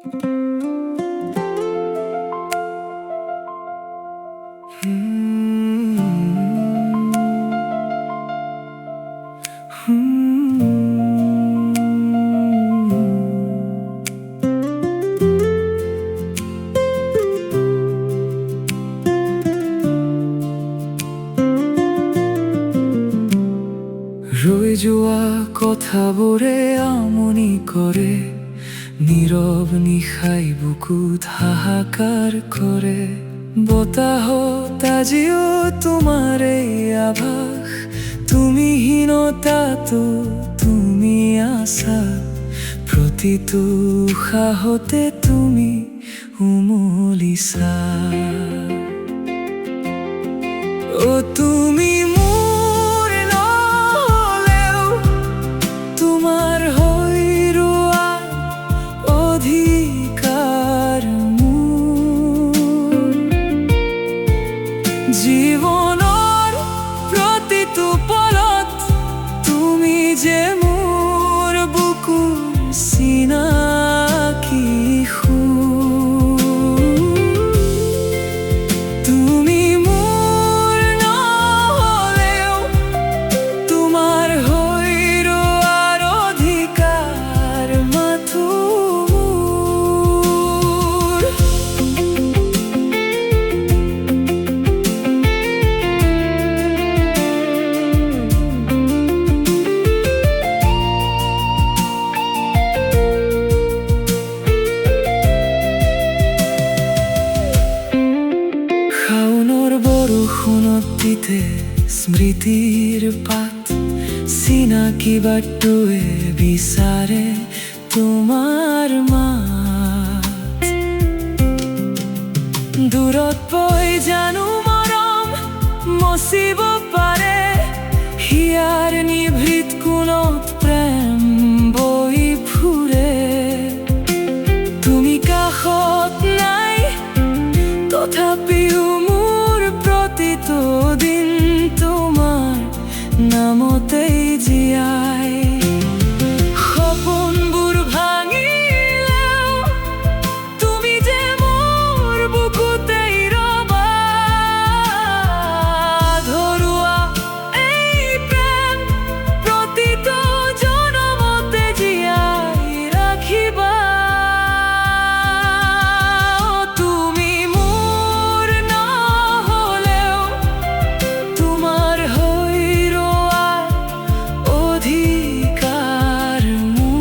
ৰই যোৱা কথাবোৰে আমনি কৰে, নীৰৱ নিশাই বুকুত হাহাকাৰ কৰে। বতাহত আজিও তোমাৰে আভাস, তুমিহীনতাতো তুমি আছা। প্ৰতিটো উশাহতে তুমি উমলিছা। অ তুমি মোৰ নহ'লেও তোমাৰ হৈ ৰোৱাৰ অধিকাৰ মোৰ। জীৱনৰ প্ৰতিটো পলত তুমি যে মোৰ বুকুৰ চিনাকি সুৰ। তুমি মোৰ নহ'লেও তোমাৰ হৈ ৰোৱাৰ অধিকাৰ মাথো মোৰ। শাওনৰ বৰষুণত তিতে স্মৃতিৰ পাত, চিনাকি বাটটোৱে বিচাৰে তোমাৰ মাত। দূৰত পৰি জানো মৰম মচিব পাৰে, হিয়াৰ নিভৃত কোণত প্ৰেম বৈ ফুৰে। তুমি কাষত নাই তথাপিও মোৰ প্ৰতিটো দিন তোমাৰ নামতেই জীয়াই। সপোনবোৰ ভাঙিলেও তুমি যে মোৰ বুকুতেই ৰবা। ধৰুৱা এই প্ৰেম প্ৰতিটো জনমতে জীয়াই ৰাখিবা। তুমি মোৰ নহ'লেও তোমাৰ হৈ ৰোৱাৰ অধিকাৰ মোৰ।